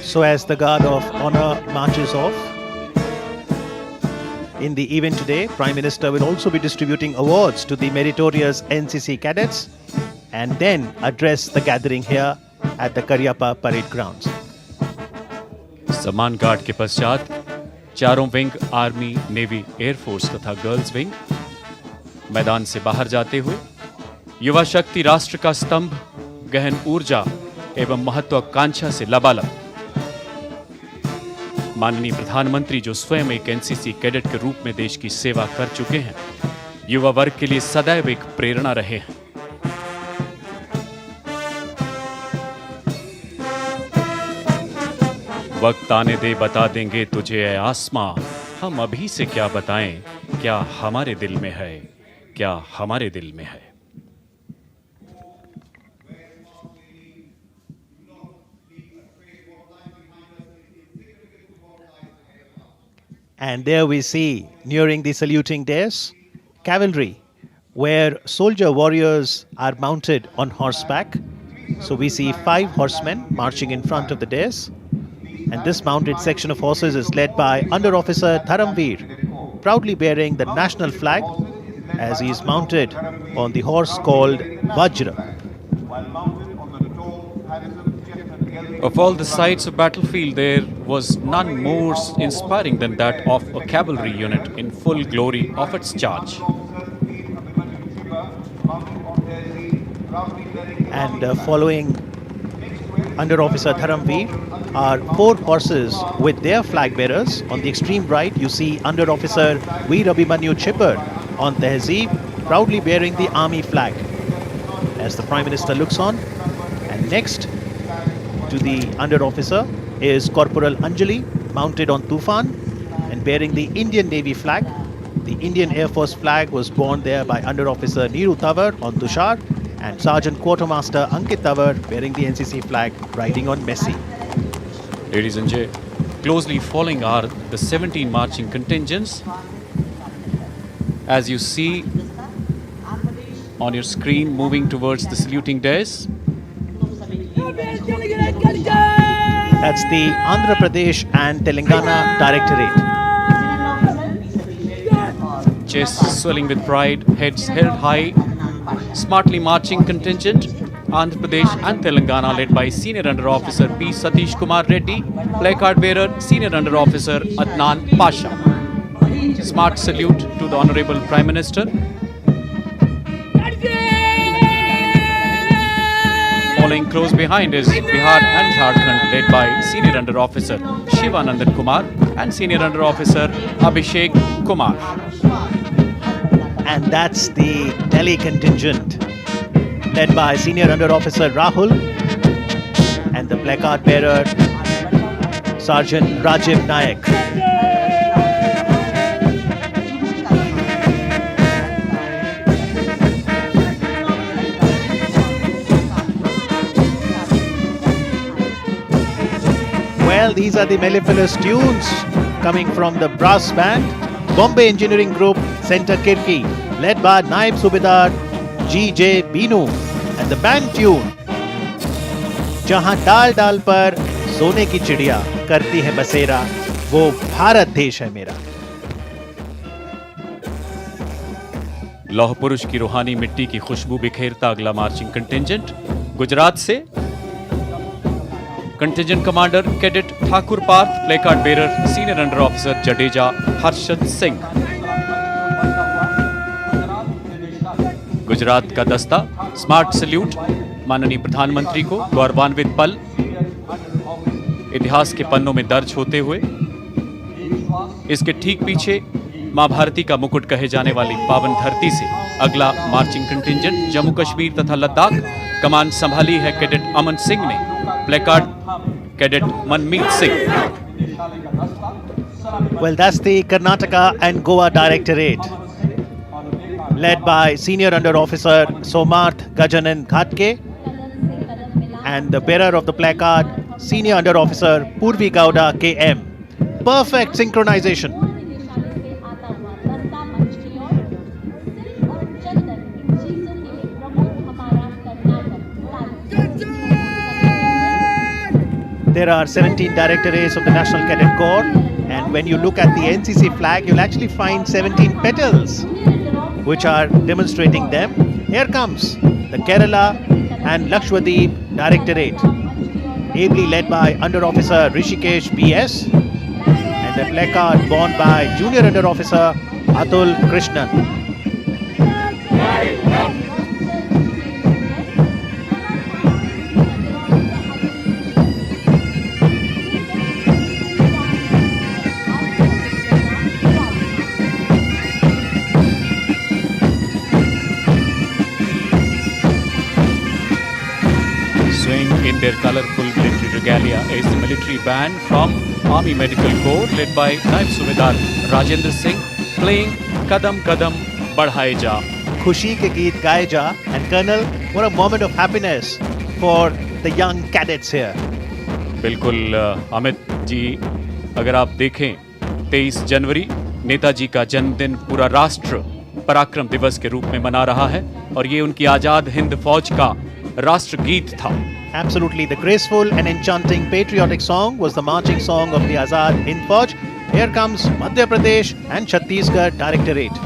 So as the guard of honor marches off, in the event today, Prime Minister will also be distributing awards to the meritorious NCC cadets and then address the gathering here at the Karyappa Parade Grounds. सम्मान guard के पश्चात चारों wing army, navy, air force तथा girls wing मैदान से बाहर जाते हुए युवा शक्ति राष्ट्र का स्तंभ, गहन ऊर्जा एवं महत्वाकांक्षा से लबालब माननीय प्रधानमंत्री, जो स्वयं एक एनसीसी कैडेट के रूप में देश की सेवा कर चुके हैं, युवा वर्ग के लिए सदैव एक प्रेरणा रहे हैं। वक्त आने दे बता देंगे तुझे ऐ आसमां, हम अभी से क्या बताएं, क्या हमारे दिल में है, क्या हमारे दिल में है। And there we see, nearing the saluting dais, cavalry, where soldier warriors are mounted on horseback. So we see 5 horsemen marching in front of the dais. And this mounted section of horses is led by Under Officer Dharamveer, proudly bearing the national flag as he is mounted on the horse called Vajra. Of all the sights of battlefield, there was none more inspiring than that of a cavalry unit in full glory of its charge. And following Under Officer Dharamveer are 4 horses with their flag bearers. On the extreme right, you see Under Officer Veer Abhimanyu Chipper on Tehzeeb, proudly bearing the army flag as the Prime Minister looks on. And next to the Under Officer is Corporal Anjali, mounted on Tufan and bearing the Indian Navy flag. The Indian Air Force flag was borne there by Under Officer Neeru Tawar on Tushar, and Sergeant Quartermaster Ankit Tawar bearing the NCC flag riding on Messi. Ladies and gentlemen, closely following are the 17 marching contingents. As you see on your screen, moving towards the saluting dais. That's the Andhra Pradesh and Telangana Directorate. Chests swelling with pride, heads held high, smartly marching contingent, Andhra Pradesh and Telangana, led by Senior Under Officer P. Satish Kumar Reddy, placard bearer Senior Under Officer Adnan Pasha. Smart salute to the Honorable Prime Minister. Following close behind is Bihar and Jharkhand, led by Senior Under Officer Shivanandan Kumar and Senior Under Officer Abhishek Kumar. And that's the Delhi contingent, led by Senior Under Officer Rahul and the placard bearer Sergeant Rajiv Nayak. Well, these are the mellifluous tunes coming from the brass band, Bombay Engineering Group, Center Kirki, led by Naib Subedar G.J. Binu, and the band tune, जहां डाल डाल पर सोने की चिड़िया करती है बसेरा, वो भारत देश है मेरा. लौह पुरुष की रूहानी मिट्टी की खुशबू बिखेरता अगला मार्चिंग कंटिंजेंट गुजरात से contingent commander cadet Thakur Parth, placard bearer senior under officer Jadeja Harshad Singh. Gujarat का दस्ता स्मार्ट सल्यूट माननीय प्रधानमंत्री को गौरवान्वित पल इतिहास के पन्नों में दर्ज होते हुए इसके ठीक पीछे मां भारती का मुकुट कहे जाने वाली पावन धरती से अगला मार्चिंग कंटिंजेंट जम्मू कश्मीर तथा लद्दाख. कमान संभाली है कैडेट अमन सिंह ने, placard cadet Manmeet Singh. Well, that's the Karnataka and Goa Directorate, led by Senior Under Officer Somarth Gajanan Ghatke and the bearer of the placard, Senior Under Officer Purvi Gowda KM. Perfect synchronization. There are 17 directorates of the National Cadet Corps, and when you look at the NCC flag, you'll actually find 17 petals which are demonstrating them. Here comes the Kerala and Lakshadweep Directorate, ably led by Under Officer Rishikesh BS, and the placard borne by Junior Under Officer Atul Krishnan. In their colourful military regalia is the military band from Army Medical Corps led by Naib Subedar Rajendra Singh playing Kadam Kadam Badhaye Ja. Khushi ke geet gaye ja, and Colonel, what a moment of happiness for the young cadets here. बिल्कुल अमित जी, अगर आप देखें 23 जनवरी नेताजी का जन्मदिन पूरा राष्ट्र पराक्रम दिवस के रूप में मना रहा है और ये उनकी आजाद हिंद फौज का राष्ट्र गीत था. Absolutely, the graceful and enchanting patriotic song was the marching song of the Azad Hind Fauj. Here comes Madhya Pradesh and Chhattisgarh Directorate.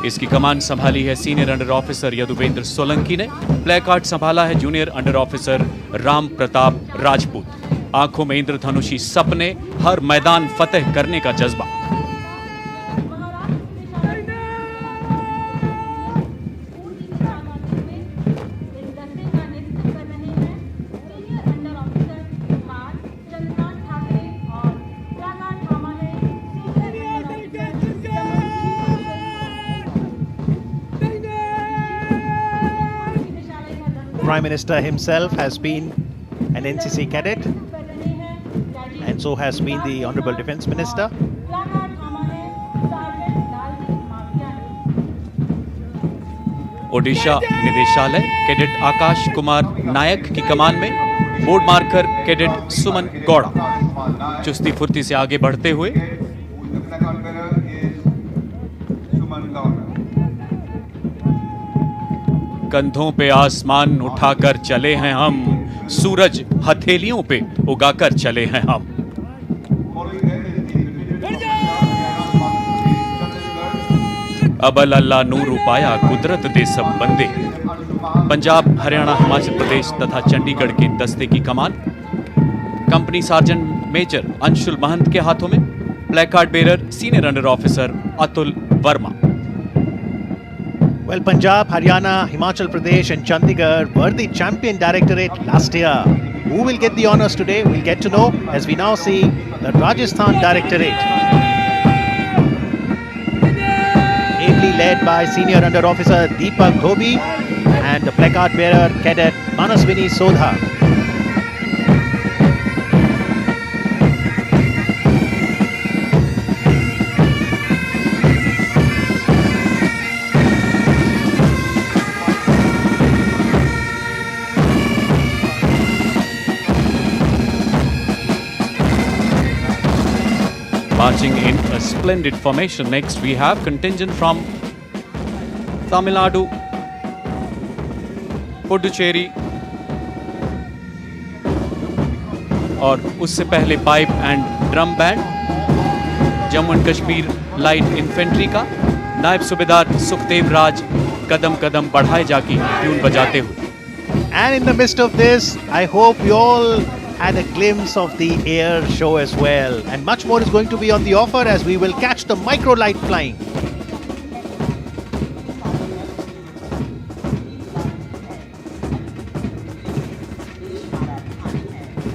इसकी कमान संभाली है senior under officer Yaduvendra Solanki ने. प्ले कार्ड संभाला है junior under officer Ram Pratap Rajput. आंखों में इंद्रधनुषी सपने, हर मैदान फतेह करने का जज्बा. Prime Minister himself has been an NCC cadet, and so has been the Honorable Defence Minister. Odisha निदेशालय कैडेट आकाश कुमार नायक की कमान में बोर्ड मार्कर कैडेट सुमन गौड़ा चुस्ती फुर्ती से आगे बढ़ते हुए. कंधों पे आसमान उठाकर चले हैं हम, सूरज हथेलियों पे उगाकर चले हैं हम. अबल अल्लाह नूर उपाया कुदरत दे सब बंदे. पंजाब, हरियाणा, हिमाचल प्रदेश तथा चंडीगढ़ के दस्ते की कमान कंपनी सार्जेंट मेजर अंशुल महंत के हाथों में. Placard bearer senior under officer Atul Verma. Well, Punjab, Haryana, Himachal Pradesh and Chandigarh were the champion directorate last year. Who will get the honours today? We'll get to know as we now see the Rajasthan Directorate. Ably led by Senior Under Officer Deepak Dhobi and the placard bearer Cadet Manaswini Sodha. Marching in a splendid formation. Next we have contingent from Tamil Nadu, Puducherry और उससे पहले pipe and drum band Jammu and Kashmir light infantry का नायब सूबेदार सुखदेव राज कदम कदम बढ़ाए जाकी tune बजाते हुए. And in the midst of this, I hope you all had a glimpse of the air show as well, and much more is going to be on the offer as we will catch the micro light flying.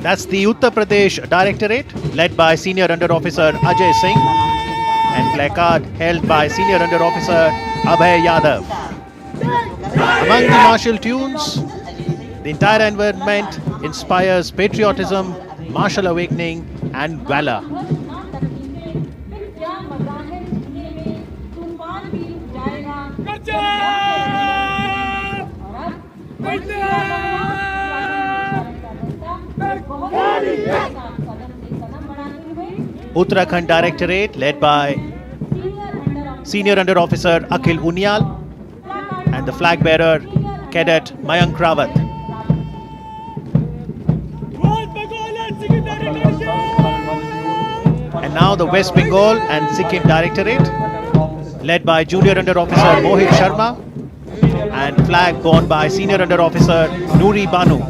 That's the Uttar Pradesh Directorate led by Senior Under Officer Ajay Singh and placard held by Senior Under Officer Abhay Yadav. Among the martial tunes, the entire environment inspires patriotism, martial awakening and valor. Uttarakhand Directorate led by Senior Under Officer Akhil Unyal and the flag bearer Cadet Mayank Rawat. now the West Bengal and Sikkim Directorate, led by Junior Under Officer Mohit Sharma, and flag borne by Senior Under Officer Noori Banu.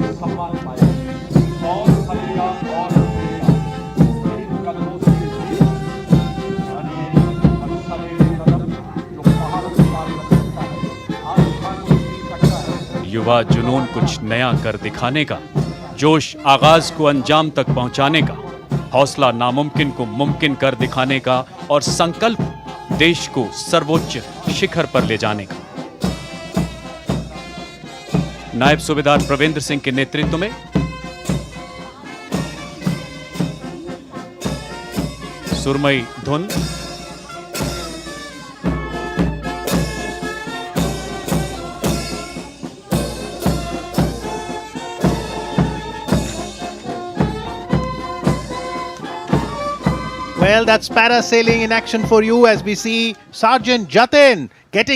युवा जुनून कुछ नया कर दिखाने का, जोश आगाज को अंजाम तक पहुंचाने का, हौसला नामुमकिन को मुमकिन कर दिखाने का और संकल्प देश को सर्वोच्च शिखर पर ले जाने का। नायब सूबेदार प्रवेंद्र सिंह के नेतृत्व में सुरमई धुन, Well, that's parasailing in action for you as we see Sergeant Jatin getting